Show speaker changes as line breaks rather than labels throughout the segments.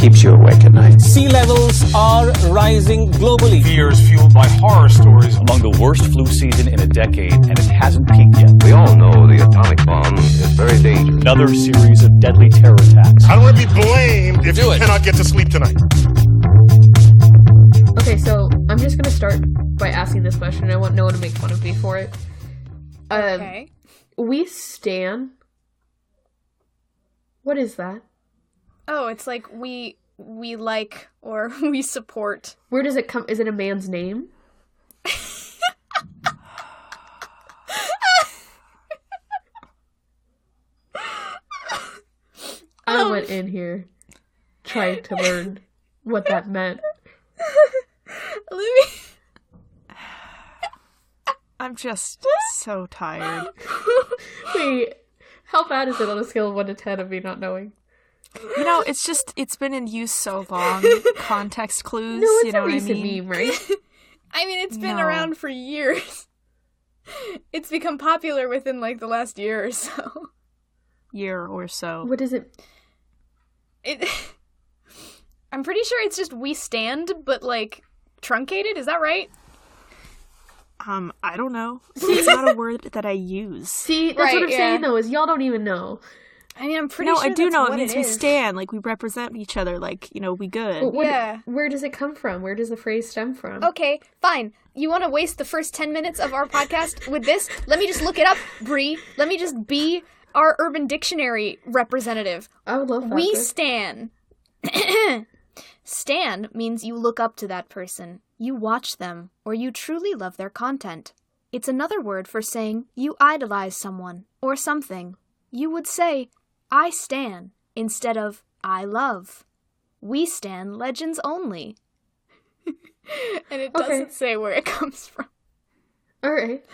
keeps you awake at night?
Sea levels are rising globally.
Fears fueled by horror stories.
Among the worst flu season in a decade, and it hasn't peaked yet.
We all know the atomic bomb is very dangerous.
Another series of deadly terror attacks.
I don't want to be blamed if you cannot get to sleep tonight.
Okay, so I'm just going to start by asking this question, and I want no one to make fun of me for it.
Okay.
We stan. What is that?
Oh, it's like we like or we support.
Where does it come? Is it a man's name? I went in here trying to learn what that meant.
I'm just so tired.
Wait, how bad is it on a scale of 1 to 10 of me not knowing?
You know, it's been in use so long. Context clues,
No, it's
you know
a
what I
recent
mean?
meme, right?
I mean, it's been around for years. It's become popular within, like, the last year or so.
Year or so.
What is it?
I'm pretty sure it's just we stand, but, like, truncated, is that right?
I don't know. It's not a word that I use.
See, that's what I'm saying, though, is y'all don't even know.
I mean, I'm pretty sure
I do know.
what
It means we stand, like, we represent each other, like, you know, we good.
Well, where does it come from? Where does the phrase stem from?
Okay, fine. You want to waste the first 10 minutes of our podcast with this? Let me just look it up, Bree. Let me just be our Urban Dictionary representative.
I would love that.
We stan. Stan means you look up to that person, you watch them, or you truly love their content. It's another word for saying you idolize someone or something. You would say, I stan, instead of I love. We stan legends only. And it doesn't say where it comes from.
Alright.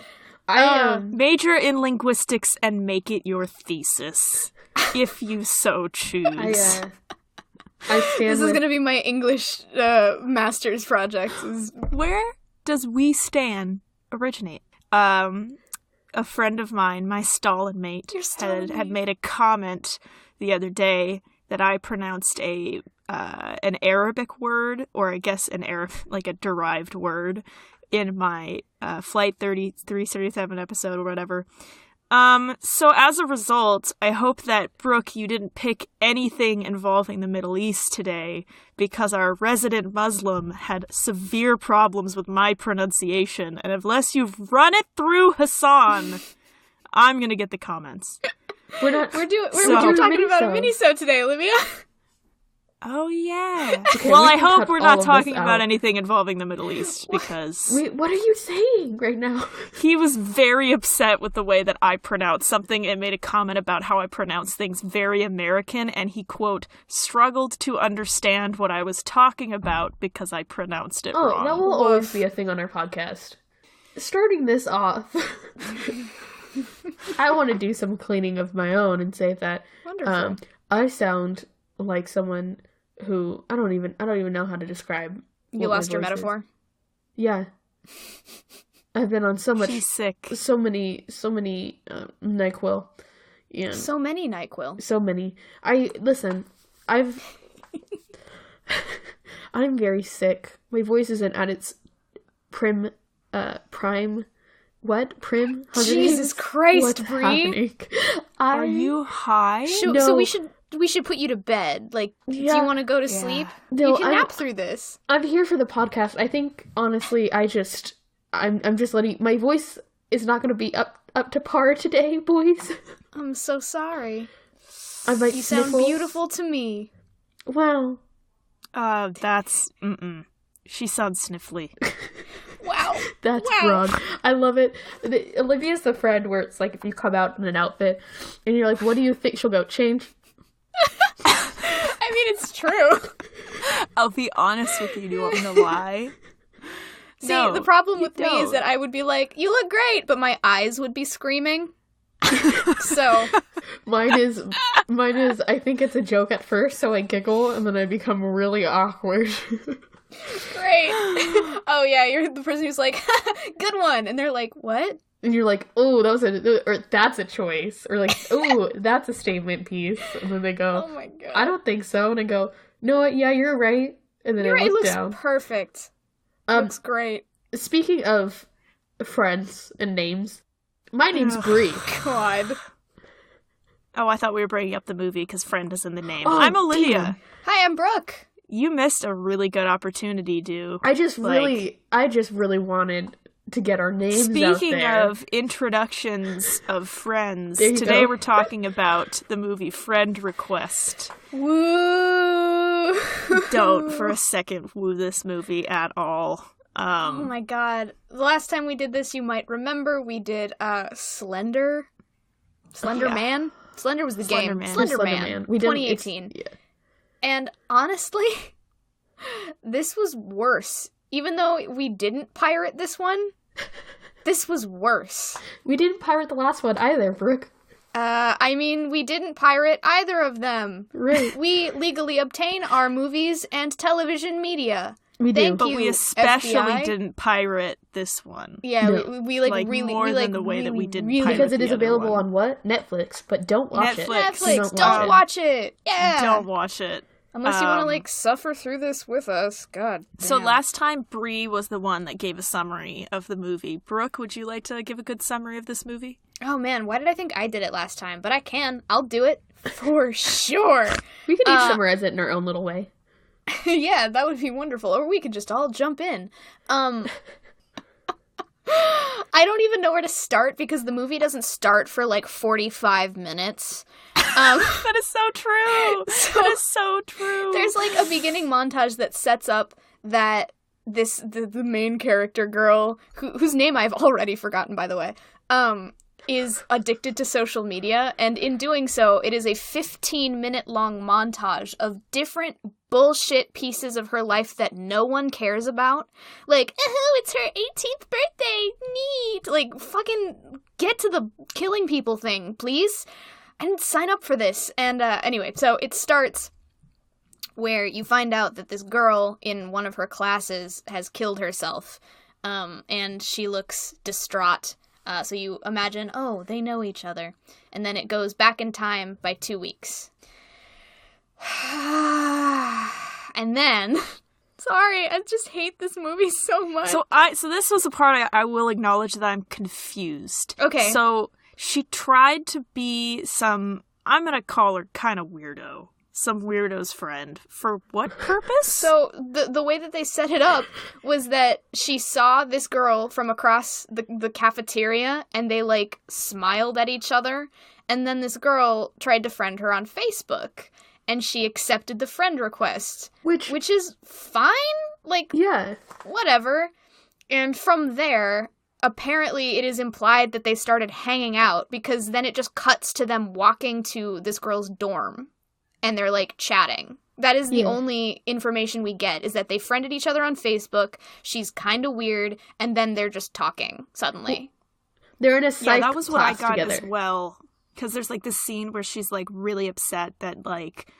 Major in linguistics and make it your thesis, if you so choose.
I stand
This is going to be my English master's project.
Where does we stan originate? A friend of mine, my Stalin mate, had made a comment the other day that I pronounced an Arabic word, or I guess like a derived word, in my Flight 337 episode or whatever. So as a result, I hope that, Brooke, you didn't pick anything involving the Middle East today, because our resident Muslim had severe problems with my pronunciation, and unless you've run it through Hassan, I'm gonna get the comments.
We're talking about a mini-sode today, Olivia.
Oh, yeah.
Okay,
well, I hope we're not talking about anything involving the Middle East, because...
Wait, what are you saying right now?
He was very upset with the way that I pronounced something and made a comment about how I pronounce things very American, and he, quote, struggled to understand what I was talking about because I pronounced it wrong.
Oh, that will always be a thing on our podcast. Starting this off, I want to do some cleaning of my own and say that I sound like someone who I don't even know how to describe.
You lost your metaphor?
Yeah. I've been on so much.
She's sick.
So many NyQuil. Yeah.
So many NyQuil.
So many. I'm very sick. My voice isn't at its prime. What? Prim?
Jesus Christ, Bree.
Are you high?
No. So we should put you to bed. Like, do you want to go to sleep? No, you can nap through this.
I'm here for the podcast. I think, honestly, I'm just letting... My voice is not going to be up to par today, boys.
I'm so sorry.
You
sound beautiful to me.
Wow.
That's... She sounds sniffly.
Wow.
That's wrong. I love it. Olivia's the friend where it's like, if you come out in an outfit, and you're like, what do you think? She'll go, change.
I mean, it's true.
I'll be honest with you. Do you want me to lie?
See, the problem with me is that I would be like, you look great, but my eyes would be screaming. So
mine is I think it's a joke at first, so I giggle and then I become really awkward.
Great. Oh yeah, you're the person who's like, good one, and they're like, what?
And you're like, oh, that's a choice, or like, oh, that's a statement piece, and then they go,
oh my god,
I don't think so, and I go, No, yeah, you're right. And then
You're
I
right, it
looked
looks
down.
perfect. Looks great.
Speaking of friends and names, my name's Bree.
God.
Oh, I thought we were bringing up the movie because friend is in the name.
Oh,
I'm Olivia.
damn.
Hi, I'm Brooke.
You missed a really good opportunity, dude.
I just really wanted to get our names out
Speaking
there.
of introductions of friends,
There you
today
go.
we're talking about the movie Friend Request.
Woo!
Don't for a second woo this movie at all.
Oh my god. The last time we did this, you might remember, we did Slender. Slender
Yeah.
Man? Slender was the
Slender
game.
Man.
Slender
Slender
Man.
Man. We didn't-
2018.
yeah.
And honestly, this was worse. Even though we didn't pirate this one, this was worse.
We didn't pirate the last one either, Brooke.
I mean, we didn't pirate either of them.
Right.
We legally obtain our movies and television media.
We do.
Thank
But
you,
we especially
FBI.
didn't pirate this one.
Yeah,
No.
we like,
Like,
really,
more
we
than
like
the way that we
really,
didn't
really
pirate
Because it
the
is
other
available
one.
on what? Netflix. But don't watch it.
Netflix.
Netflix,
Don't
don't
watch it.
watch it. Yeah.
Don't watch it.
Unless you want to,
Um,
like, suffer through this with us. God damn.
So last time, Bree was the one that gave a summary of the movie. Brooke, would you like to give a good summary of this movie?
Oh, man, why did I think I did it last time? But I can. I'll do it. For sure.
We could each summarize it in our own little way.
Yeah, that would be wonderful. Or we could just all jump in. I don't even know where to start because the movie doesn't start for, like, 45 minutes.
That is so true. That is so true.
There's like a beginning montage that sets up that the main character girl, whose name I've already forgotten, by the way, is addicted to social media, and in doing so, it is a 15-minute long montage of different bullshit pieces of her life that no one cares about. Like, oh, it's her 18th birthday, neat! Like, fucking get to the killing people thing, please. I didn't sign up for this. And anyway, so it starts where you find out that this girl in one of her classes has killed herself, and she looks distraught. So you imagine, oh, they know each other. And then it goes back in time by 2 weeks. And then... Sorry, I just hate this movie so much.
So this was the part I will acknowledge that I'm confused.
Okay.
So she tried to be some, I'm gonna call her kind of weirdo. Some weirdo's friend. For what purpose?
So the way that they set it up was that she saw this girl from across the cafeteria, and they, like, smiled at each other, and then this girl tried to friend her on Facebook, and she accepted the friend request. Which is fine? Like,
Yeah.
whatever. And from there, apparently it is implied that they started hanging out, because then it just cuts to them walking to this girl's dorm. And they're, like, chatting. That is the only information we get, is that they friended each other on Facebook, she's kind of weird, and then they're just talking, suddenly.
They're in a psych
that was what I
class
got
together.
as well. Because there's, like, this scene where she's, like, really upset that, like,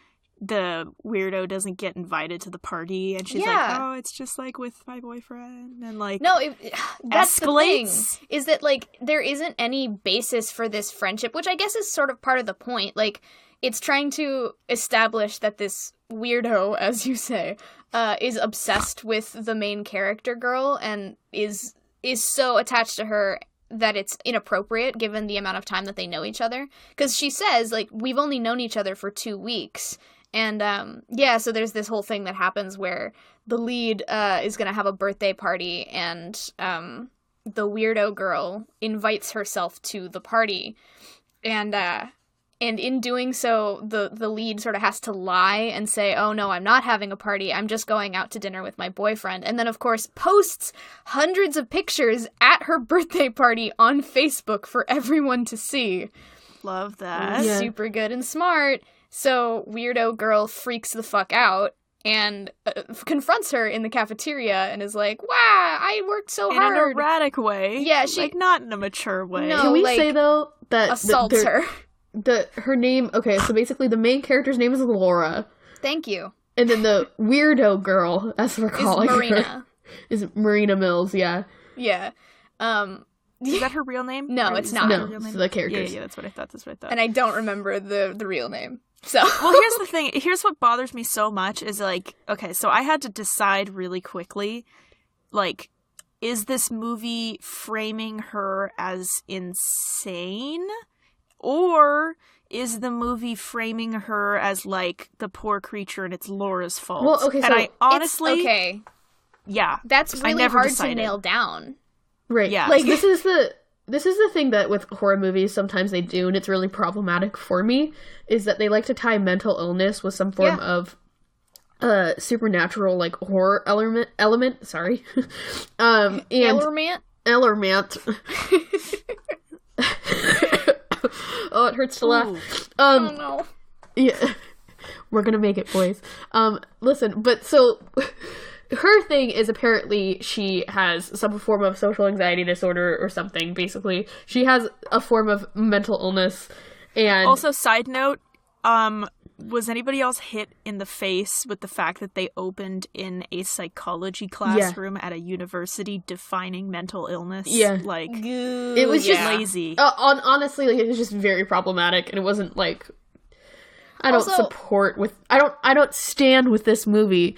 the weirdo doesn't get invited to the party, and she's like, oh, it's just, like, with my boyfriend, and, like,
No, that's the thing,
escalates.
is that, like, there isn't any basis for this friendship, which I guess is sort of part of the point. Like, it's trying to establish that this weirdo, as you say, is obsessed with the main character girl and is so attached to her that it's inappropriate given the amount of time that they know each other. Because she says, like, we've only known each other for 2 weeks. And, so there's this whole thing that happens where the lead is going to have a birthday party, and the weirdo girl invites herself to the party. And in doing so, the lead sort of has to lie and say, oh, no, I'm not having a party. I'm just going out to dinner with my boyfriend. And then, of course, posts hundreds of pictures at her birthday party on Facebook for everyone to see.
Love that.
Yeah.
Super good and smart. So weirdo girl freaks the fuck out and confronts her in the cafeteria and is like, wow, I worked so
In
hard.
an erratic way.
Yeah, she...
Like, not in a mature way.
No.
Can we
like,
say, though, that...
assaults her.
Her name... Okay, so basically the main character's name is Laura.
Thank you.
And then the weirdo girl, as we're calling
Marina.
her, is Marina Mills, yeah.
Yeah.
Is that her real name?
No,
Or
it's
is
not.
that
No,
her real name?
so the characters.
Yeah, that's what I thought.
And I don't remember the real name. So
well, here's the thing. Here's what bothers me so much is like, okay, so I had to decide really quickly, like, is this movie framing her as insane? Or is the movie framing her as, like, the poor creature and it's Laura's fault?
Well, okay, so
and I honestly...
okay.
Yeah.
That's really hard to nail down.
Right.
Yeah.
Like, this is the thing that with horror movies sometimes they do, and it's really problematic for me, is that they like to tie mental illness with some form of supernatural, like, horror element. Sorry. And element. Oh, it hurts to laugh.
Oh no.
Yeah. We're gonna make it, boys. Listen, but so her thing is apparently she has some form of social anxiety disorder or something, basically. She has a form of mental illness, and...
Also, side note, was anybody else hit in the face with the fact that they opened in a psychology classroom at a university defining mental illness?
Yeah.
Like,
it was just
lazy.
Honestly, like, it was just very problematic, and it wasn't like... I don't stand with this movie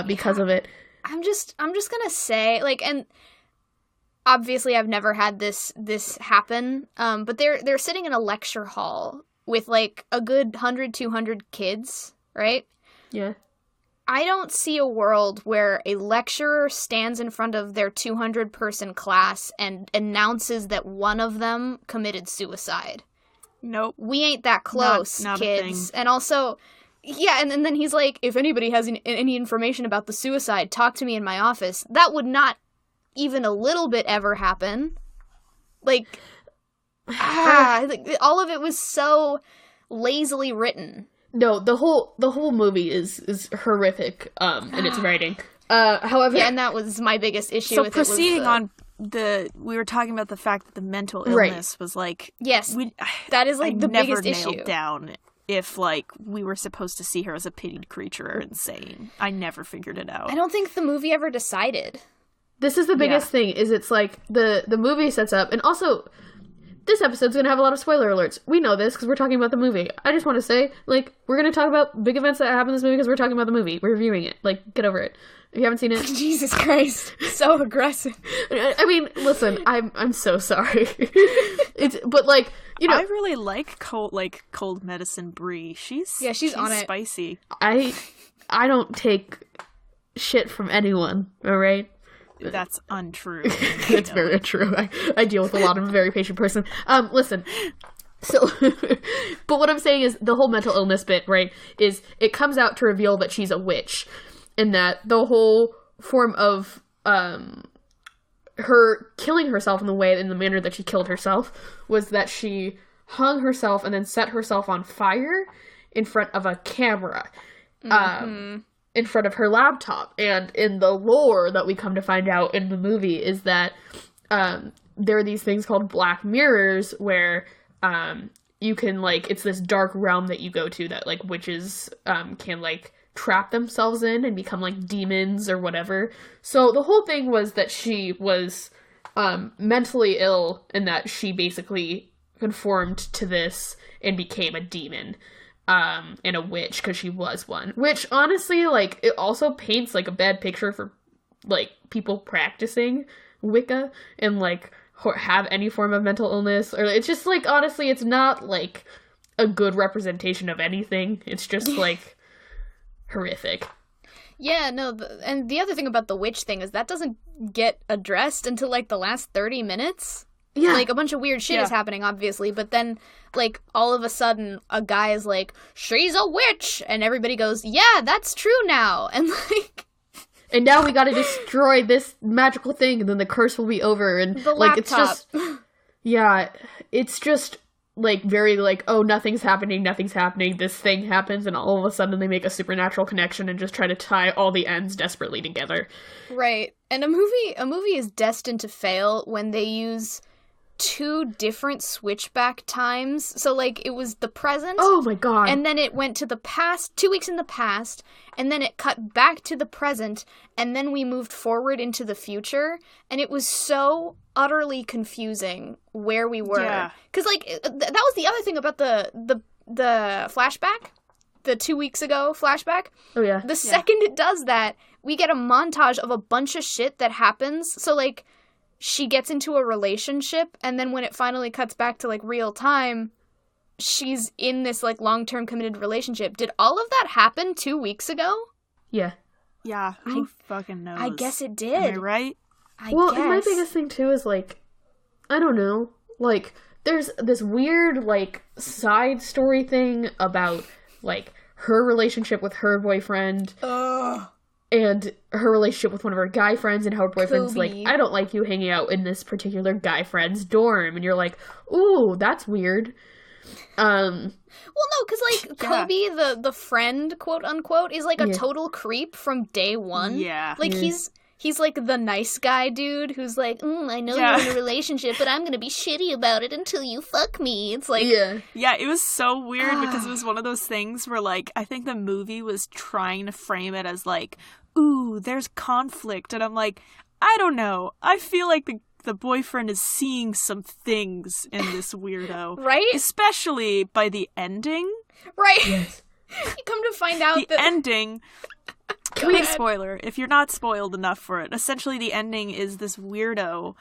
because of it.
I'm just gonna say, like, and obviously I've never had this happen, but they're sitting in a lecture hall with, like, a good 100, 200 kids, right?
Yeah.
I don't see a world where a lecturer stands in front of their 200-person class and announces that one of them committed suicide.
Nope.
We ain't that close,
not
kids. And also, yeah, and then he's like, if anybody has any information about the suicide, talk to me in my office. That would not even a little bit ever happen. Like, all of it was so lazily written.
No, the whole movie is horrific in its writing. However,
yeah, and that was my biggest issue with it.
So proceeding on we were talking about the fact that the mental illness was like,
yes, that is like the biggest issue.
Nailed down if, like, we were supposed to see her as a pitied creature or insane. I never figured it out.
I don't think the movie ever decided.
This is the biggest thing, is it's like the movie sets up, and also this episode's gonna have a lot of spoiler alerts. We know this because we're talking about the movie. I just want to say, like, we're gonna talk about big events that happen in this movie because we're talking about the movie. We're reviewing it. Like, get over it. If you haven't seen it,
Jesus Christ, so aggressive.
I mean, listen, I'm so sorry. But like, you know,
I really like cold medicine Brie. She's
on it.
Spicy.
I don't take shit from anyone. All right.
That's untrue.
It's very untrue. I deal with a lot of a very patient person. Listen. So, but what I'm saying is the whole mental illness bit, right, is it comes out to reveal that she's a witch. And that the whole form of her killing herself in the manner that she killed herself was that she hung herself and then set herself on fire in front of a camera, in front of her laptop. And in the lore that we come to find out in the movie is that there are these things called black mirrors where you can, like, it's this dark realm that you go to that, like, witches can, like, trap themselves in and become, like, demons or whatever. So the whole thing was that she was mentally ill and that she basically conformed to this and became a demon and a witch because she was one. Which, honestly, like, it also paints, like, a bad picture for, like, people practicing Wicca and, like, have any form of mental illness. Or it's just, like, honestly, it's not, like, a good representation of anything. It's just, like, horrific.
Yeah, no, and the other thing about the witch thing is that doesn't get addressed until, like, the last 30 minutes.
Yeah.
Like, a bunch of weird shit is happening, obviously, but then, like, all of a sudden, a guy is like, she's a witch! And everybody goes, yeah, that's true now! And, like...
And now we gotta destroy this magical thing, and then the curse will be over, and,
the
like,
laptop.
it's just... Yeah, it's just... like, very, like, oh, nothing's happening, this thing happens, and all of a sudden they make a supernatural connection and just try to tie all the ends desperately together.
Right. And a movie is destined to fail when they use 2 different switchback times. So, like, it was the present.
Oh my god.
And then it went to the past, 2 weeks in the past, and then it cut back to the present, and then we moved forward into the future, and it was so utterly confusing where we were.
Yeah.
Because, like, that was the other thing about the flashback. the 2 weeks ago flashback.
Oh, yeah.
The second it does that, we get a montage of a bunch of shit that happens. So, like, she gets into a relationship, and then when it finally cuts back to, like, real time, she's in this, like, long-term committed relationship. Did all of that happen 2 weeks ago?
Yeah.
Yeah, who fucking knows?
I guess it did.
Am I right?
I
Well,
guess.
and my biggest thing, too, is, like, I don't know, like, there's this weird, like, side story thing about, like, her relationship with her boyfriend. And her relationship with one of her guy friends, and how her boyfriend's like, I don't like you hanging out in this particular guy friend's dorm. And you're like, ooh, that's weird.
Well, no, because, like, Kobe, the friend, quote unquote, is, like, a total creep from day one.
Yeah.
Like, he's like, the nice guy dude who's like, I know you're in a relationship, but I'm gonna be shitty about it until you fuck me. It's like...
Yeah, it was so weird because it was one of those things where, like, I think the movie was trying to frame it as, like, ooh, there's conflict. And I'm like, I don't know. I feel like the boyfriend is seeing some things in this weirdo.
Right?
Especially by the ending.
Right. Yes. You come to find out
the ending... Quick spoiler, if you're not spoiled enough for it, essentially the ending is this weirdo,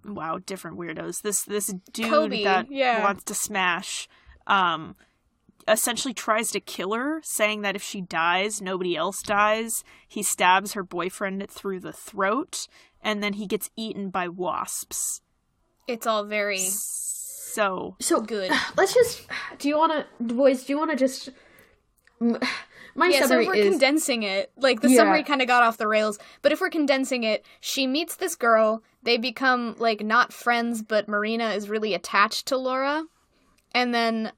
wow, different weirdos, this dude
Kobe,
that wants to smash, essentially tries to kill her, saying that if she dies, nobody else dies. He stabs her boyfriend through the throat, and then he gets eaten by wasps.
It's all very...
So
good.
Let's just... Boys, do you want to just... My summary
so if we're
is...
condensing it, like, the summary kind of got off the rails, but if we're condensing it, she meets this girl, they become, like, not friends, but Marina is really attached to Laura, and then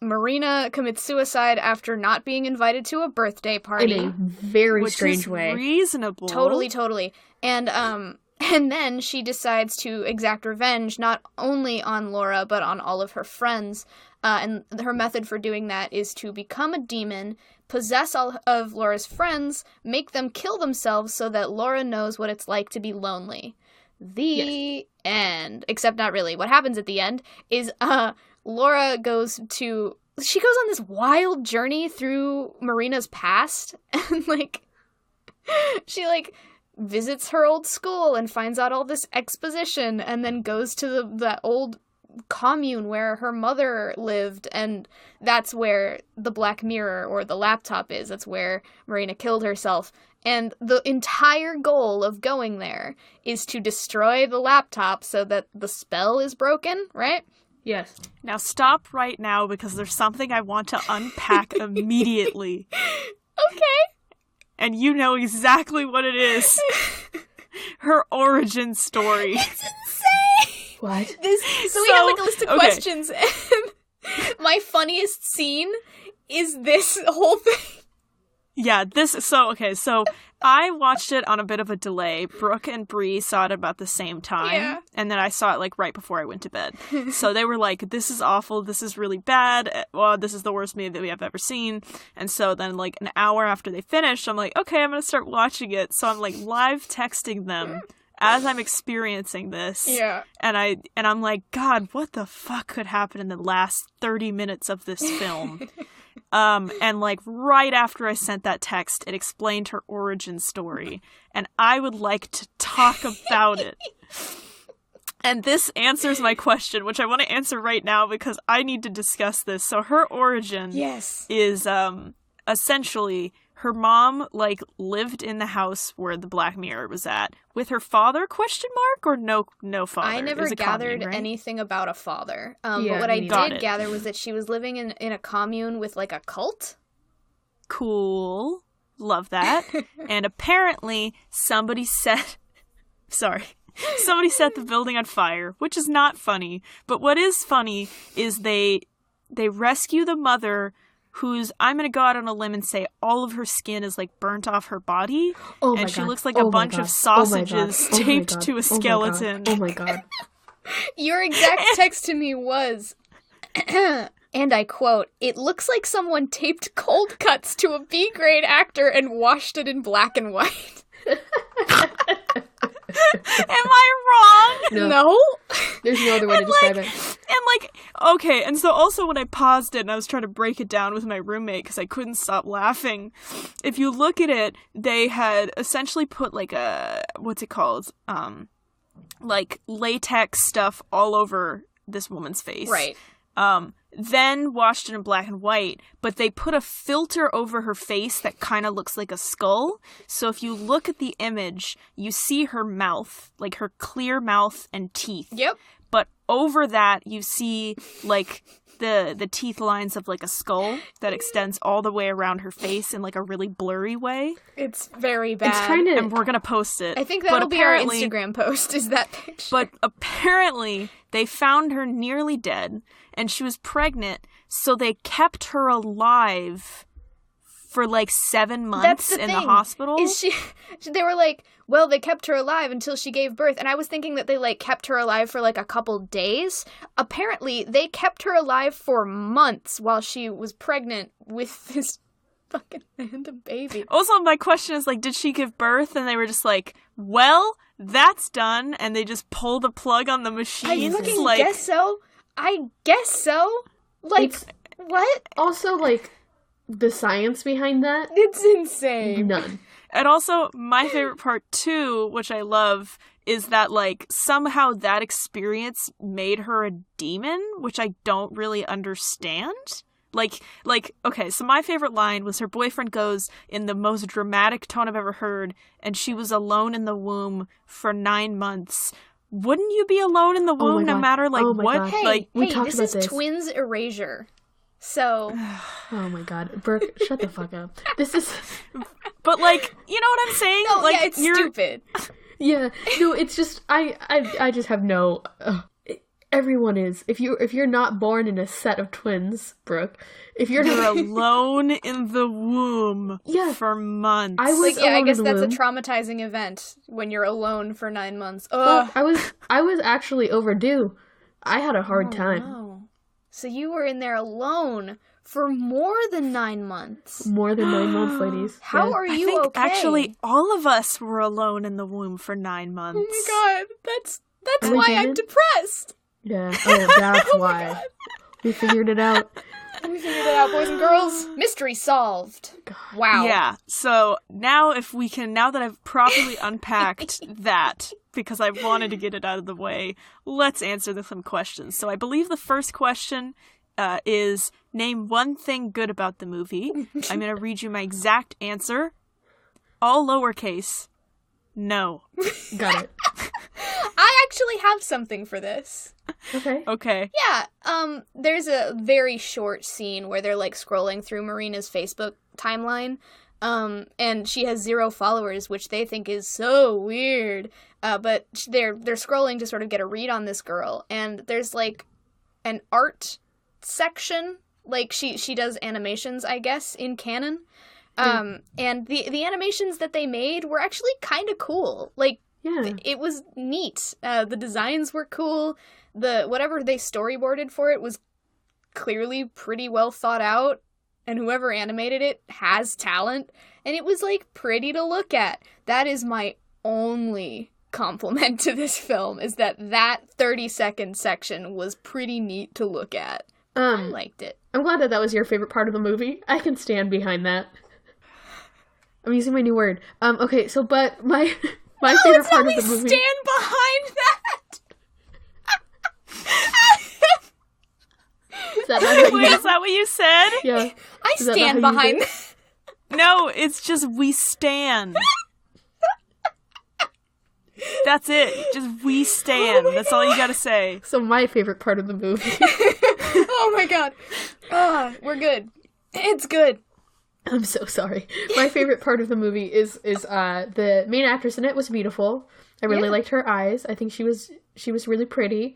Marina commits suicide after not being invited to a birthday party.
In a very strange way.
Reasonable.
Totally. And then she decides to exact revenge, not only on Laura, but on all of her friends, and her method for doing that is to become a demon, possess all of Laura's friends, make them kill themselves so that Laura knows what it's like to be lonely. The end. Except not really. What happens at the end is Laura goes on this wild journey through Marina's past, and, like, she, like, visits her old school and finds out all this exposition, and then goes to the old commune where her mother lived, and that's where the Black Mirror or the laptop is. That's where Marina killed herself. And the entire goal of going there is to destroy the laptop so that the spell is broken, right?
Yes.
Now stop right now because there's something I want to unpack immedientely.
Okay.
And you know exactly what it is. Her origin story.
It's insane!
What?
So we have, like, a list of questions, and my funniest scene is this whole thing.
Yeah, so I watched it on a bit of a delay. Brooke and Bree saw it about the same time, and then I saw it, like, right before I went to bed. So they were like, this is awful, this is really bad, well, this is the worst movie that we have ever seen. And so then, like, an hour after they finished, I'm like, okay, I'm gonna start watching it. So I'm, like, live texting them as I'm experiencing this.
Yeah.
And I'm like, God, what the fuck could happen in the last 30 minutes of this film? And, like, right after I sent that text, it explained her origin story, and I would like to talk about it. And this answers my question, which I want to answer right now because I need to discuss this. So her origin is essentially her mom, like, lived in the house where the Black Mirror was at with her father, ? Or no father?
I never gathered anything about a father. But what I did gather was that she was living in a commune with, like, a cult.
Cool. Love that. And apparently somebody set the building on fire, which is not funny. But what is funny is they rescue the mother, who's, I'm going to go out on a limb and say all of her skin is, like, burnt off her body.
Oh my
and she
God.
looks like a bunch of sausages taped to a skeleton.
Oh my God.
Your exact text to me was, and I quote, "It looks like someone taped cold cuts to a B-grade actor and washed it in black and white."
I wrong?
No. There's no other way to describe it.
Okay, and so also when I paused it and I was trying to break it down with my roommate because I couldn't stop laughing, if you look at it, they had essentially put like a, what's it called? Like latex stuff all over this woman's face.
Right.
Then washed it in black and white, but they put a filter over her face that kind of looks like a skull. So if you look at the image, you see her mouth, like her clear mouth and teeth.
Yep.
But over that, you see like the teeth lines of like a skull that extends all the way around her face in like a really blurry way.
It's very bad. It's kind of.
And we're gonna post it.
I think that'll be our Instagram post. Is that picture?
But apparently, they found her nearly dead, and she was pregnant, so they kept her alive for like 7 months in the hospital.
They were like, well, they kept her alive until she gave birth, and I was thinking that they like kept her alive for like a couple days. Apparently, they kept her alive for months while she was pregnant with this fucking random baby.
Also, my question is like, did she give birth? And they were just like, well, that's done, and they just pull the plug on the machine.
I fucking guess so. I guess so. Like, what?
Also, like, the science behind that?
It's insane.
None.
And also, my favorite part too, which I love, is that like somehow that experience made her a demon, which I don't really understand. Like, okay, so my favorite line was her boyfriend goes in the most dramatic tone I've ever heard, and she was alone in the womb for 9 months. Wouldn't you be alone in the womb no matter like what?
God.
Hey,
we talked
this
about
is
this.
twins erasure. So.
Oh my god. Burke, shut the fuck up. This is.
But like, you know what I'm saying?
No,
like,
yeah, it's stupid.
Yeah. No, it's just I just have no. Everyone is. If you're not born in a set of twins, Brooke, if you're
alone in the womb for months.
I was
I guess
in the
that's
womb.
a traumatizing event when you're alone for 9 months.
Well, I was actually overdue. I had a hard time.
No. So you were in there alone for more than 9 months.
More than 9 months, ladies.
How are you
I think
okay?
actually all of us were alone in the womb for 9 months.
Oh my god, that's
we
why I'm
human?
depressed.
Yeah. Oh, that's why.
God.
We figured it out.
We figured it out, boys and girls. Mystery solved.
God.
Wow.
Yeah. So now that I've properly unpacked that, because I wanted to get it out of the way, let's answer some questions. So I believe the first question is, name one thing good about the movie. I'm going to read you my exact answer. All lowercase. No.
Got it.
I actually have something for this.
Okay.
Yeah, there's a very short scene where they're like scrolling through Marina's Facebook timeline, and she has 0 followers, which they think is so weird. But they're scrolling to sort of get a read on this girl, and there's like an art section, like she does animations, I guess, in canon. And the animations that they made were actually kind of cool. Like,
Yeah.
it was neat. The designs were cool. Whatever they storyboarded for it was clearly pretty well thought out, and whoever animated it has talent, and it was like pretty to look at. That is my only compliment to this film, is that 30-second section was pretty neat to look at. I liked it.
I'm glad that was your favorite part of the movie. I can stand behind that. I'm using my new word. Okay, so but my favorite part of the movie.
Stand behind that.
Is that not how you
Wait, is that what you said?
Yeah.
I
Is that not
stand
how you
behind
do
that.
No, it's just we stand. That's it. Just we stand. That's all you gotta say.
So my favorite part of the movie.
Oh my god. We're good. It's good.
I'm so sorry. My favorite part of the movie is the main actress in it was beautiful. I really liked her eyes. I think she was really pretty.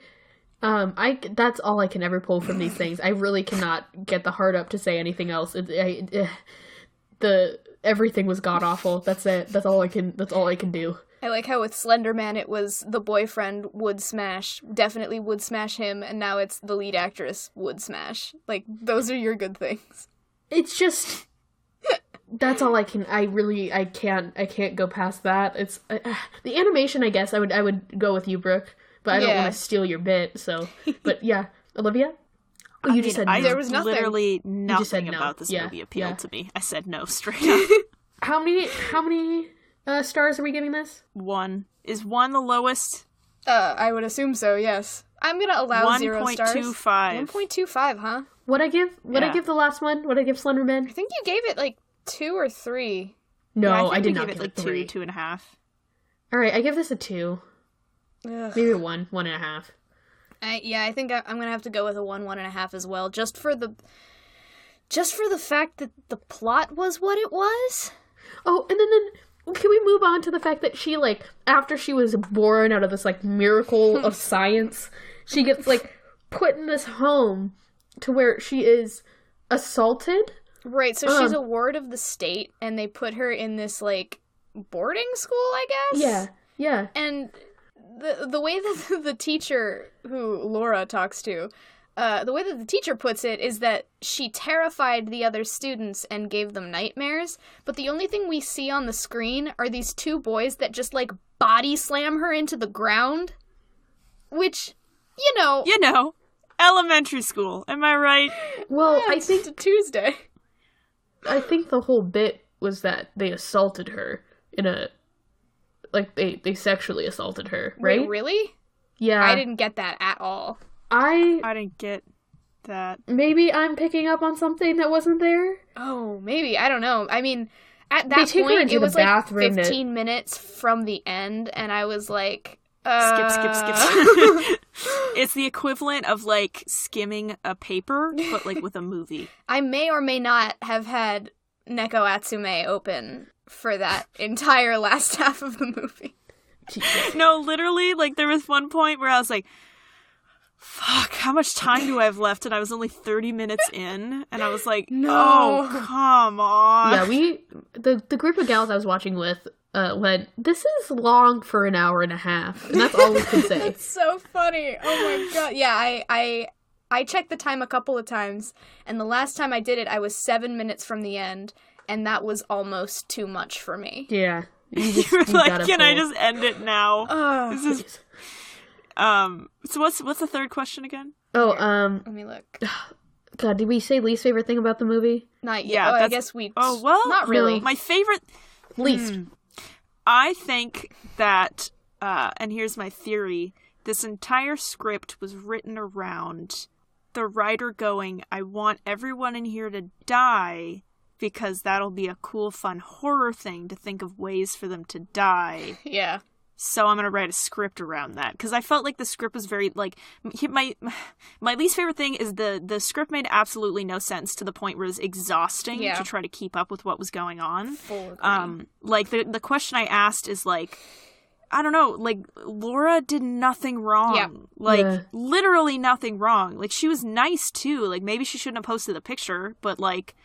That's all I can ever pull from these things. I really cannot get the heart up to say anything else. Everything was god awful. That's it. That's all I can do.
I like how with Slender Man it was the boyfriend would smash him, and now it's the lead actress would smash. Like, those are your good things.
It's just
That's all I can. I can't go past that. It's the animation. I guess I would go with you, Brooke, but I don't want to steal your bit. So, but yeah, Olivia. Oh, you just said no.
There was literally nothing
no.
about this movie appealed to me. I said no straight up.
How many stars are we giving this?
1. Is 1 the lowest?
I would assume so. Yes. I'm gonna allow 0 stars.
1.25.
1.25, huh?
What I give the last one? What I give Slender Man?
I think you gave it like 2 or 3.
No,
I
did not
give it like 2, 2.5.
All right, I give this a 2.
Ugh.
Maybe a 1.5.
I think I'm gonna have to go with a 1.5 as well, just for the fact that the plot was what it was.
Oh, and then can we move on to the fact that she, like, after she was born out of this, like, miracle of science, she gets, like, put in this home to where she is assaulted?
Right, so she's a ward of the state, and they put her in this, like, boarding school, I guess?
Yeah.
And the way that the teacher, who Laura talks to, the way that the teacher puts it is that she terrified the other students and gave them nightmares, but the only thing we see on the screen are these 2 boys that just, like, body slam her into the ground, which, you know,
elementary school, am I right?
Well,
I think it's Tuesday.
I think the whole bit was that they assaulted her in a, like, they sexually assaulted her, right?
Wait, really?
Yeah.
I didn't get that at all.
I didn't get that.
Maybe I'm picking up on something that wasn't there?
Oh, maybe. I don't know. I mean, at that point, it was like 15 minutes from the end, and I was like,
Skip. It's the equivalent of, like, skimming a paper, but, like, with a movie.
I may or may not have had Neko Atsume open for that entire last half of the movie.
No, literally, like, there was one point where I was like, fuck, how much time do I have left? And I was only 30 minutes in, and I was like,
no.
Oh, come on.
Yeah, the group of gals I was watching with went, this is long for an hour and a half, and that's all we could say.
It's so funny. Oh my god. Yeah, I checked the time a couple of times, and the last time I did it, I was 7 minutes from the end, and that was almost too much for me.
Yeah.
You were like, can I just end it now? This is... So what's the third question again?
Oh,
let me look.
God, did we say least favorite thing about the movie?
Not yet. Yeah, I guess we...
Oh, well...
Not really.
My favorite...
Least.
I think that, and here's my theory, this entire script was written around the writer going, I want everyone in here to die, because that'll be a cool, fun horror thing to think of ways for them to die.
Yeah.
So I'm going to write a script around that. Because I felt like the script was very, like, my least favorite thing is the script made absolutely no sense to the point where it was exhausting to try to keep up with what was going on.
Full agree.
Like, the question I asked is, like, I don't know, like, Laura did nothing wrong.
Yeah.
Like, literally nothing wrong. Like, she was nice, too. Like, maybe she shouldn't have posted the picture, but, like,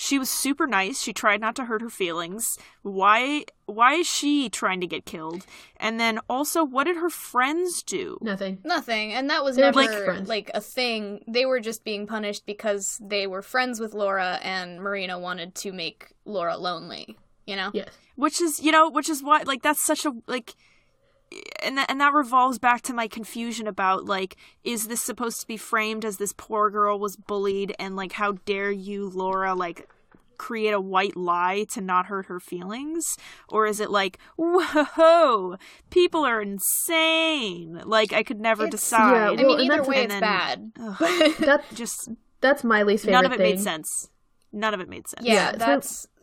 she was super nice. She tried not to hurt her feelings. Why is she trying to get killed? And then also, what did her friends do?
Nothing.
And that was
They're
never, like, a thing. They were just being punished because they were friends with Laura, and Marina wanted to make Laura lonely, you know?
Yes.
Which is why, like, that's such a, like... And that revolves back to my confusion about, like, is this supposed to be framed as this poor girl was bullied and, like, how dare you, Laura, like, create a white lie to not hurt her feelings? Or is it like, whoa, people are insane? Like, I could never decide.
Yeah, well, I mean, either way, it's bad.
That's my least favorite thing.
None of it made sense.
Yeah,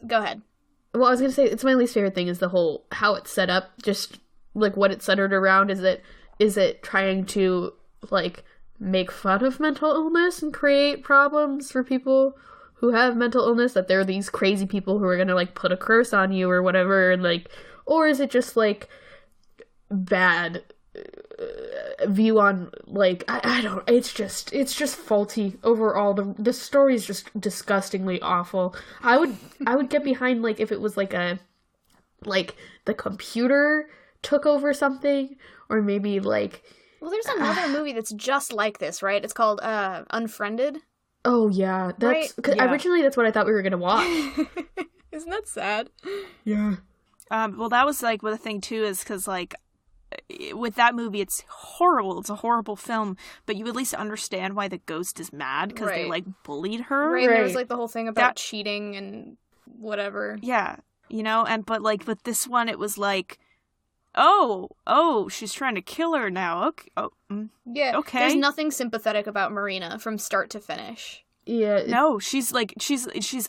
go ahead.
Well, I was going to say, it's my least favorite thing is the whole, how it's set up, just... like what it's centered around. Is it trying to, like, make fun of mental illness and create problems for people who have mental illness, that there are these crazy people who are gonna, like, put a curse on you or whatever, and, like, or is it just, like, bad view on, like, I don't, it's just faulty overall. The story is just disgustingly awful. I would get behind, like, if it was like the computer took over something, or maybe, like...
Well, there's another movie that's just like this, right? It's called Unfriended.
Oh yeah, that's originally that's what I thought we were gonna watch.
Isn't that sad?
Yeah.
Well, that was like the thing too, is because like with that movie, it's horrible. It's a horrible film, but you at least understand why the ghost is mad because they like bullied her.
Right. There was like the whole thing about cheating and whatever.
Yeah, you know, but like with this one, it was like, oh, she's trying to kill her now. Okay.
Yeah.
Okay.
There's nothing sympathetic about Marina from start to finish.
Yeah.
No, she's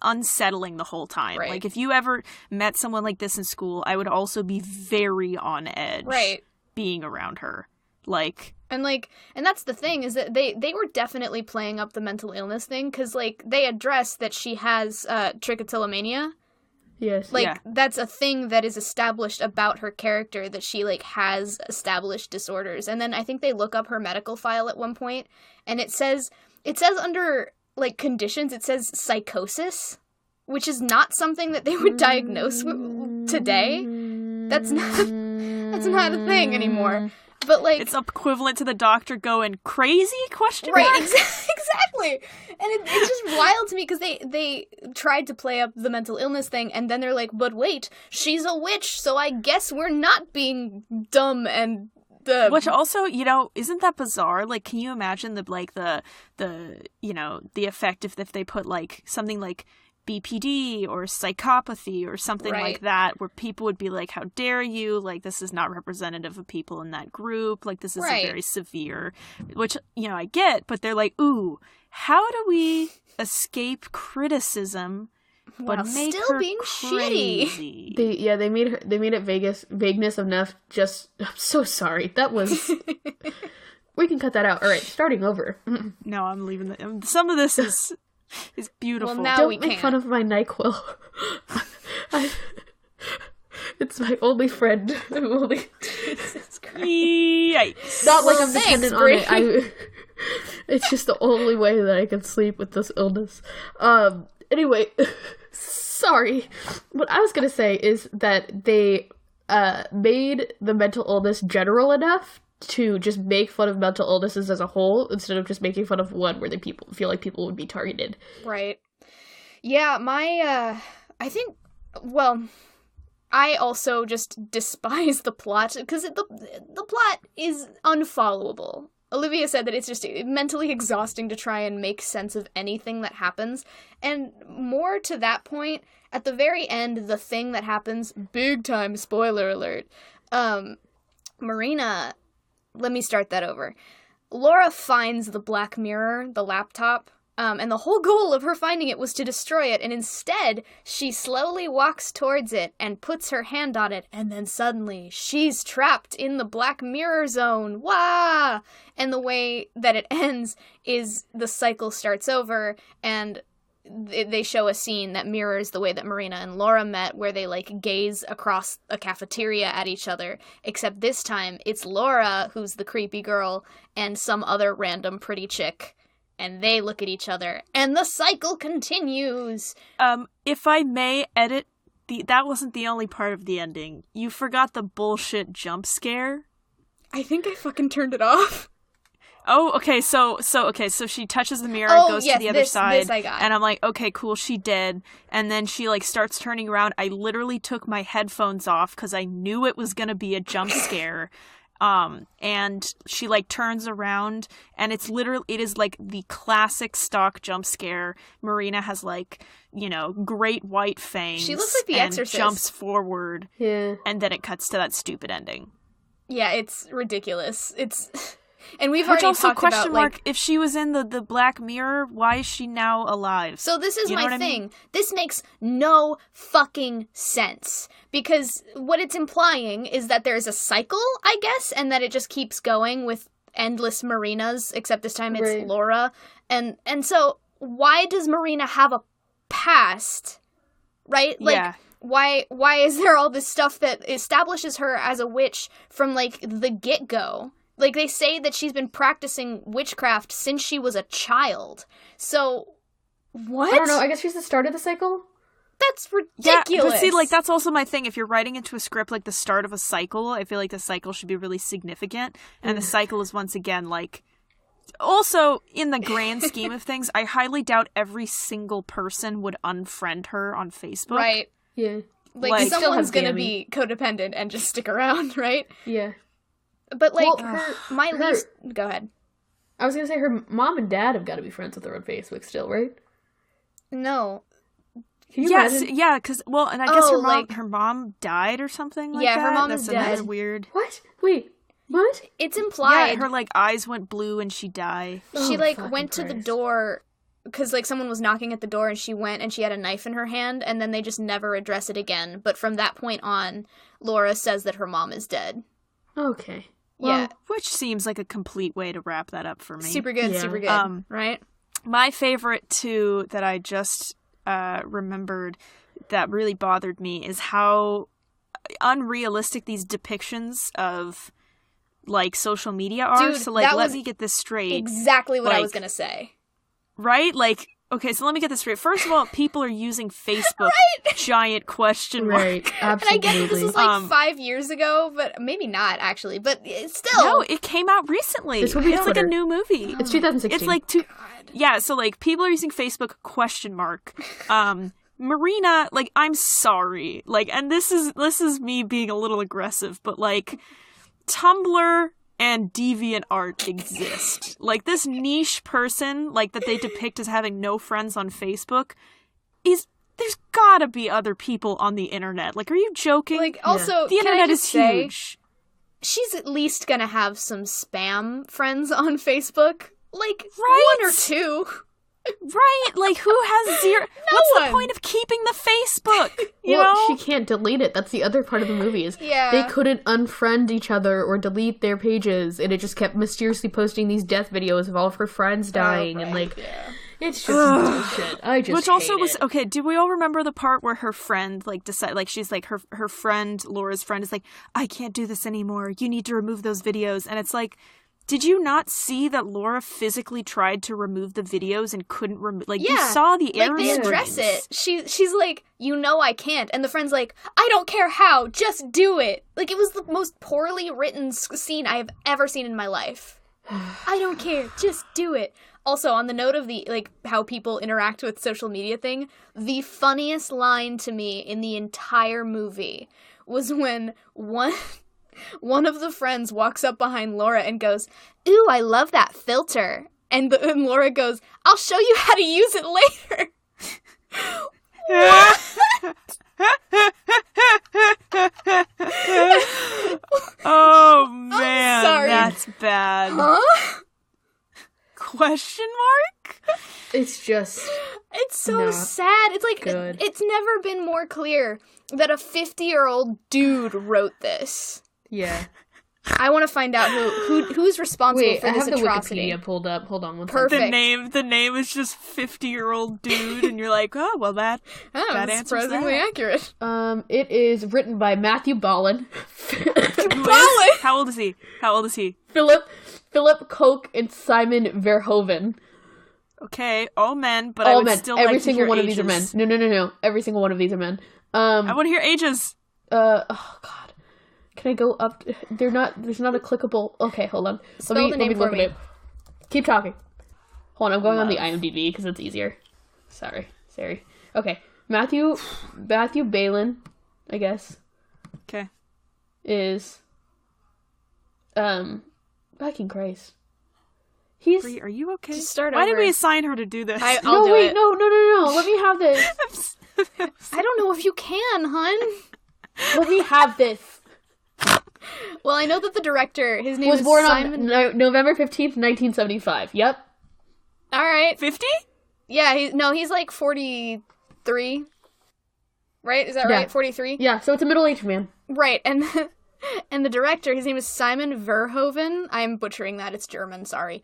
unsettling the whole time.
Right.
Like if you ever met someone like this in school, I would also be very on edge.
Right.
Being around her.
And that's the thing, is that they were definitely playing up the mental illness thing, because like they address that she has trichotillomania.
Yes.
That's a thing that is established about her character, that she like has established disorders. And then I think they look up her medical file at one point, and it says under like conditions, it says psychosis, which is not something that they would diagnose today. That's not a thing anymore. But like,
it's equivalent to the doctor going crazy ?
Right, exactly. And it's just wild to me, because they tried to play up the mental illness thing, and then they're like, but wait, she's a witch, so I guess we're not being dumb and
which also, you know, isn't that bizarre? Like, can you imagine the you know, the effect if they put like something like BPD or psychopathy or something like that, where people would be like, how dare you, like this is not representative of people in that group, like this is a very severe, which, you know, I get, but they're like, ooh, how do we escape criticism but make
still
her
being
crazy?
They made it vagueness enough. Just, I'm so sorry. That was. We can cut that out. All right, starting over.
No, I'm leaving. Some of this is beautiful.
Well, now
Don't make fun of my NyQuil. It's my only friend.
Jesus Christ.
Yikes.
Not like I'm dependent on it. It's just the only way that I can sleep with this illness. Anyway, sorry. What I was gonna say is that they made the mental illness general enough to just make fun of mental illnesses as a whole, instead of just making fun of one where people feel like people would be targeted.
Right. Yeah, I think, well, I also just despise the plot, because the plot is unfollowable. Olivia said that it's just mentally exhausting to try and make sense of anything that happens. And more to that point, at the very end, the thing that happens, big time spoiler alert, Marina, let me start that over. Laura finds the Black Mirror, the laptop, and the whole goal of her finding it was to destroy it, and instead, she slowly walks towards it and puts her hand on it, and then suddenly, she's trapped in the Black Mirror zone. Wah! And the way that it ends is the cycle starts over, and they show a scene that mirrors the way that Marina and Laura met, where they like gaze across a cafeteria at each other, except this time, it's Laura who's the creepy girl, and some other random pretty chick. And they look at each other, and the cycle continues.
If I may edit, that wasn't the only part of the ending. You forgot the bullshit jump scare.
I think I fucking turned it off.
Oh, okay, so she touches the mirror, goes to the other side,
this I got.
And I'm like, okay, cool, she did. And then she, like, starts turning around. I literally took my headphones off, because I knew it was gonna be a jump scare. And she like turns around, and it is like the classic stock jump scare. Marina has like, you know, great white fangs.
She looks like the Exorcist.
Jumps forward.
Yeah.
And then it cuts to that stupid ending.
Yeah, it's ridiculous. And we've
Which
already
also
talked
question
about,
mark,
like,
if she was in the Black Mirror, why is she now alive?
So this is
you know
my
what
thing.
I mean?
This makes no fucking sense. Because what it's implying is that there's a cycle, I guess, and that it just keeps going with endless Marinas, except this time it's Laura. And so why does Marina have a past? Right? Like,
yeah.
Why is there all this stuff that establishes her as a witch from, like, the get-go? Like, they say that she's been practicing witchcraft since she was a child. So, what?
I don't know. I guess she's the start of the cycle?
That's ridiculous.
Yeah, but see, like, that's also my thing. If you're writing into a script, like, the start of a cycle, I feel like the cycle should be really significant. And the cycle is, once again, like, Also, in the grand scheme of things, I highly doubt every single person would unfriend her on Facebook.
Right.
Yeah.
Like someone's
still
gonna
has
be codependent and just stick around, right?
Yeah.
But, like,
Well,
least... Go ahead.
I was gonna say her mom and dad have got to be friends with her on Facebook still, right?
No.
Can you
Yes,
imagine?
yeah, because, well, and I guess
like-
her mom died or something like
Yeah,
that.
her mom
That's
is
another
dead.
weird.
What? Wait. What?
It's implied.
Yeah, her, like, eyes went blue and she died.
She,
Oh,
like,
fucking
went to the
Christ.
door because, like, someone was knocking at the door and she went and she had a knife in her hand and then they just never address it again. But from that point on, Laura says that her mom is dead.
Okay.
Yeah.
Which seems like a complete way to wrap that up for me.
Super good,
Yeah.
super good. Right?
My favorite, too, that I just remembered that really bothered me is how unrealistic these depictions of, like, social media are.
Dude,
so, like,
that
let
was
me get this straight.
Exactly what I
Like-
was gonna say.
Right? Like, okay, so let me get this straight. First of all, people are using Facebook giant question mark.
Right.
And I
Absolutely.
get that this was like 5 years ago, but maybe not actually. But it's still.
No, it came out recently.
This would be
it's like
Twitter.
a new movie.
It's 2016.
It's like yeah, so like people are using Facebook question mark. Marina, like, I'm sorry. Like, and this is me being a little aggressive, but like Tumblr and DeviantArt exist. Like, this niche person, like, that they depict as having no friends on Facebook there's gotta be other people on the internet. Like, are you joking?
Like, also,
the
can I
internet
just
is
say,
huge.
she's at least gonna have some spam friends on Facebook. Like,
Right?
one or two.
Right? Like, who has zero? What's
one.
the point of keeping the Facebook? You
well,
know?
she can't delete it. That's the other part of the movie is
Yeah.
they couldn't unfriend each other or delete their pages, and it just kept mysteriously posting these death videos of all of her friends dying, and like, it's just bullshit. I just
Which also
hate
was
it.
okay. Do we all remember the part where her friend like decide like she's like her friend Laura's friend is like, I can't do this anymore. You need to remove those videos, and it's like, did you not see that Laura physically tried to remove the videos and couldn't remove? Like, you saw the error
Like, they address
screens.
it. She's like, you know I can't. And the friend's like, I don't care how, just do it. Like, it was the most poorly written scene I have ever seen in my life. I don't care, just do it. Also, on the note of the, like, how people interact with social media thing, the funniest line to me in the entire movie was when one of the friends walks up behind Laura and goes, ooh, I love that filter. And Laura goes, I'll show you how to use it later.
Oh man,
sorry.
that's bad.
Huh?
Question mark?
It's just
It's so
Not
sad. It's like,
good.
it's never been more clear that a 50-year-old dude wrote this.
yeah.
I want to find out who's responsible
Wait,
for
I
this
have the
atrocity.
Wikipedia pulled up. Hold on one
Perfect.
The name is just 50-year-old dude, and you're like, oh well, that
Oh,
that
that's
answers
surprisingly
that.
accurate.
It is written by Matthew Ballin,
Who is? How old is he? How old is he?
Philip Koch, and Simon Verhoeven.
Okay, all men, but I
All
would
men.
still
Every
like to
single
hear
one
ages.
of these are men. No. Every single one of these are men.
I want to hear ages.
Oh god. Can I go up? There's not a clickable. Okay, hold on.
Spell the name for
look
me.
at it. Keep talking. Hold on, I'm going on the IMDb because it's easier. Sorry. Okay, Matthew Balin, I guess,
Okay.
is fucking Christ. He's
Bree, are you okay?
Just start
Why did
over.
we assign her to do this?
I'll
no
do
wait
it.
no. Let me have this.
I don't know if you can, hun.
Let me have this.
Well, I know that the director, his name
Was
is
born
Simon.
on November 15th, 1975. Yep.
All right.
50?
Yeah, he's like 43. Right? Is that
Yeah.
right? 43?
Yeah, so it's a middle-aged man.
Right. And the director, his name is Simon Verhoeven. I'm butchering that. It's German, sorry.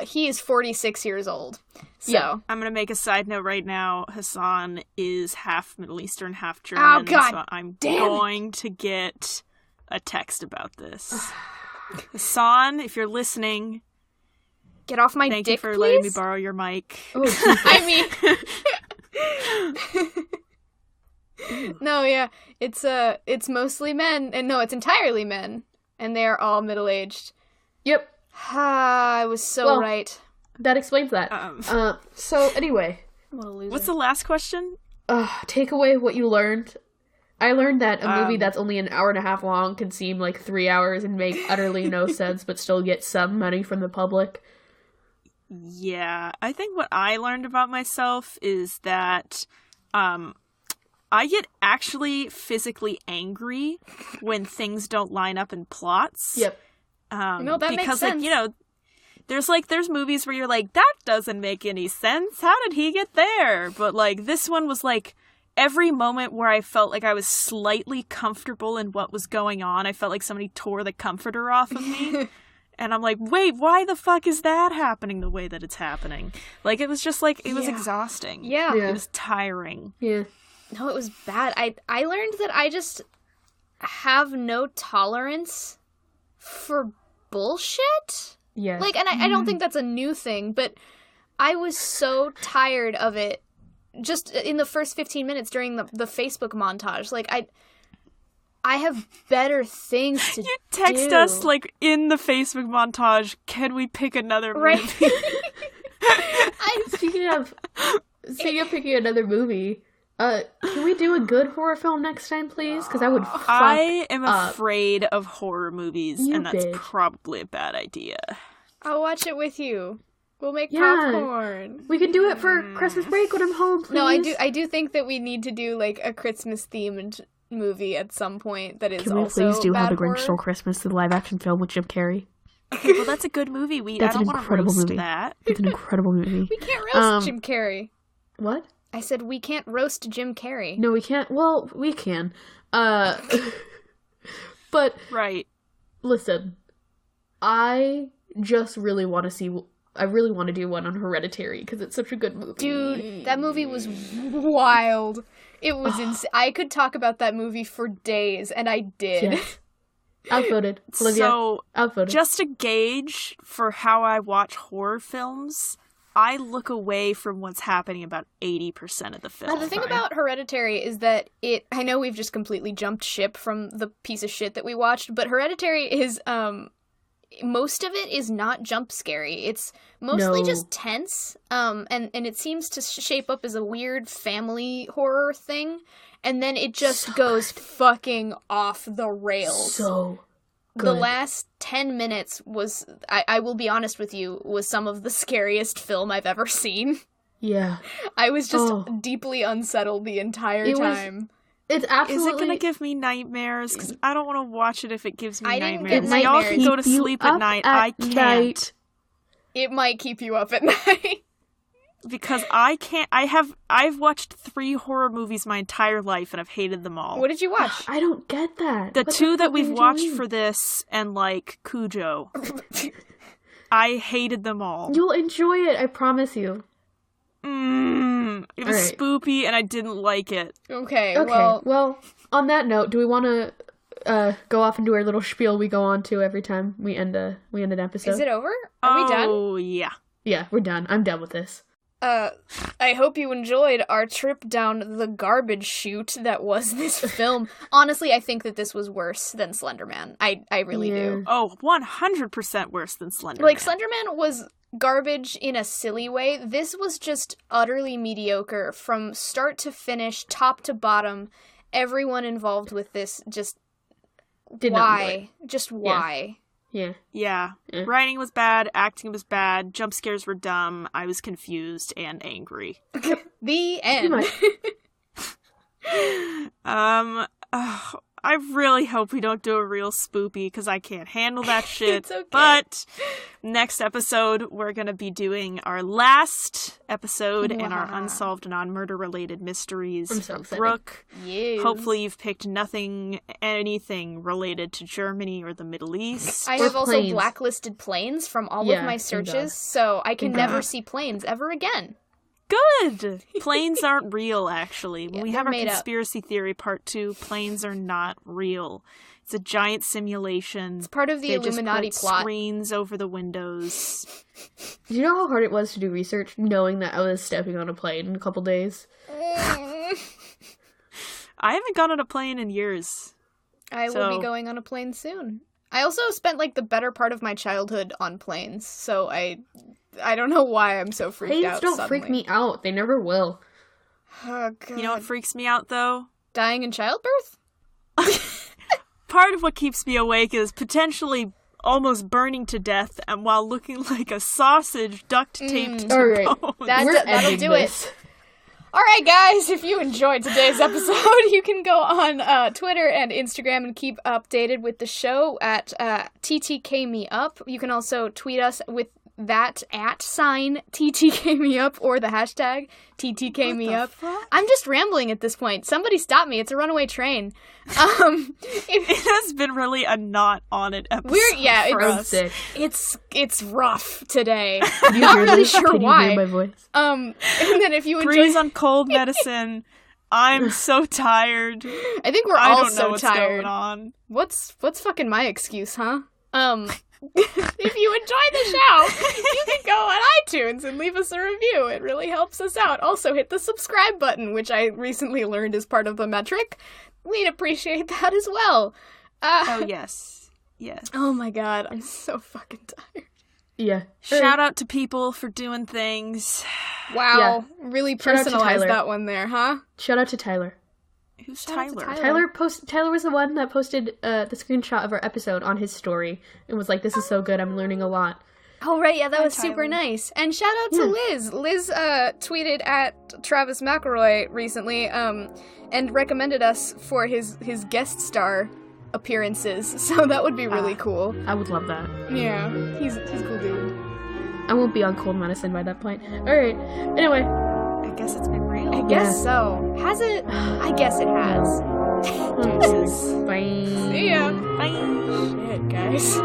He is 46 years old. So,
Yeah.
I'm going to make a side note right now. Hassan is half Middle Eastern, half German.
Oh, God
so I'm
damn it.
going to get a text about this. Hassan, if you're listening,
get off my
thank you
dick,
for
please.
letting me borrow your mic.
Oh, Jesus.
I mean, no, yeah, it's mostly men, and no, it's entirely men, and they are all middle-aged.
Yep.
I was so right.
That explains that. So anyway,
What a loser.
What's the last question?
take away what you learned. I learned that a movie that's only an hour and a half long can seem like 3 hours and make utterly no sense, but still get some money from the public.
Yeah, I think what I learned about myself is that I get actually physically angry when things don't line up in plots.
Yep.
that makes
because,
sense.
there's movies where you're like, that doesn't make any sense. How did he get there? But, this one was, every moment where I felt like I was slightly comfortable in what was going on, I felt like somebody tore the comforter off of me. And I'm like, wait, why the fuck is that happening the way that it's happening? It was just, it was exhausting.
Yeah.
It was tiring.
Yeah.
No, it was bad. I learned that I just have no tolerance for bullshit.
Yeah.
And I don't think that's a new thing, but I was so tired of it just in the first 15 minutes during the Facebook montage. I have better things to do.
You text us, in the Facebook montage, can we pick another movie?
Right.
Speaking of picking another movie, can we do a good horror film next time, please? Because I would fuck
I am
up.
afraid of horror movies,
You
and that's
bitch.
probably a bad idea.
I'll watch it with you. We'll make
Yeah.
popcorn.
We can do it for Christmas break when I'm home, please.
No, I do think that we need to do a Christmas themed movie at some point that is
Can we
also
please do How
bad
the Grinch
horror?
Stole Christmas, the live action film with Jim Carrey?
Okay, well, that's a good movie. I
That's
don't
an
want to
incredible
roast
movie.
that.
It's an incredible movie.
We can't roast Jim Carrey.
What?
I said we can't roast Jim Carrey.
No, we can't. Well, we can. But
Right.
listen, I just really want to see. I really want to do one on Hereditary because it's such a good movie.
Dude, that movie was wild. It was I could talk about that movie for days, and I did.
Yes. Outvoted. Olivia,
So,
outvoted.
just a gauge for how I watch horror films, I look away from what's happening about 80% of the film.
The thing about Hereditary is that I know we've just completely jumped ship from the piece of shit that we watched, but Hereditary is, most of it is not jump scary. It's mostly just tense, and it seems to shape up as a weird family horror thing, and then it just goes fucking off the rails.
So good.
The last 10 minutes was, I will be honest with you, was some of the scariest film I've ever seen.
Yeah.
I was just deeply unsettled the entire time.
It's absolutely.
Is it going to give me nightmares? Because I don't want to watch it if it gives me
I didn't
nightmares.
get
Y'all
nightmares.
can go to
Keep you
sleep at
up
night.
at
I can't.
night.
It might keep you up at night.
Because I can't. I've watched 3 horror movies my entire life, and I've hated them all.
What did you watch?
I don't get that.
The
What
2 that
fuck are
we've
you
watched
doing?
for this, and Cujo. I hated them all.
You'll enjoy it, I promise you.
It was
Alright.
spoopy, and I didn't like it.
Okay,
Okay.
well,
Well, on that note, do we want to go off and do our little spiel we go on to every time we end an episode?
is it over? Are we done?
Oh, yeah.
Yeah, we're done. I'm done with this.
I hope you enjoyed our trip down the garbage chute that was this film. Honestly, I think that this was worse than Slenderman. I really do.
Oh, 100% worse than Slenderman.
Slenderman was garbage in a silly way. This was just utterly mediocre from start to finish, top to bottom. Everyone involved with this just
Did not enjoy
why? Just why?
Yeah.
Yeah.
Yeah.
Writing was bad, acting was bad, jump scares were dumb, I was confused and angry.
The end.
I really hope we don't do a real spoopy because I can't handle that shit.
It's okay.
But next episode, we're going to be doing our last episode in our Unsolved Non-Murder Related Mysteries
I'm so
for
excited.
Brooke.
Yes.
Hopefully you've picked anything related to Germany or the Middle East.
I
Or
have also
planes.
blacklisted planes from all
Yeah,
of my
thank God.
searches, so I can
Thank
never
God.
see planes ever again.
Good! Planes aren't real, actually. When we have our
they're made up.
conspiracy theory part 2, planes are not real. It's a giant simulation.
It's part of the
They just
Illuminati
put
plot.
screens over the windows.
Do you know how hard it was to do research knowing that I was stepping on a plane in a couple days?
I haven't gone on a plane in years.
I will
So-
be going on a plane soon. I also spent like the better part of my childhood on planes, so I don't know why I'm so freaked
Planes
out.
don't
suddenly.
freak me out. They never will.
Oh, God.
You know what freaks me out, though?
Dying in childbirth?
Part of what keeps me awake is potentially almost burning to death and while looking like a sausage duct taped to
All right.
bones.
We're
That'll
ending
do
this.
it. All right, guys, if you enjoyed today's episode, you can go on Twitter and Instagram and keep updated with the show at TTKMeUp. You can also tweet us with that @sign TTKMeUp or the hashtag TTKMeUp. I'm just rambling at this point. Somebody stop me. It's a runaway train.
It has been really a not on it episode.
It's
for us.
Sick.
it's rough today.
Can you
Not
hear
really
this?
sure
Can you
why.
hear my voice?
And then if you enjoy,
Breeze on cold medicine. I'm so tired.
I think we're
I
all
don't know
so
what's
tired.
going on.
What's fucking my excuse, huh? If you enjoyed the show, you can go on iTunes and leave us a review. It really helps us out. Also, hit the subscribe button, which I recently learned is part of the metric. We'd appreciate that as well.
Oh, yes. Yes.
Oh my god, I'm so fucking tired.
Yeah.
Shout out to people for doing things.
Wow, really
Shout out to
personalized
Tyler.
that one there, huh?
Shout out to Tyler.
Who's
Shout out to
Tyler?
Tyler was the one that posted the screenshot of our episode on his story and was like, "This is so good. I'm learning a lot."
Oh, right, yeah, that was
Tyler.
super nice. And shout out to Liz. Liz tweeted at Travis McElroy recently and recommended us for his guest star appearances. So that would be really cool.
I would love that.
Yeah, he's a cool dude.
I won't be on cold medicine by that point. All right. Anyway,
I guess it's been real.
I guess so. Has it? I guess it has.
bye.
See ya.
Bye.
Shit, guys.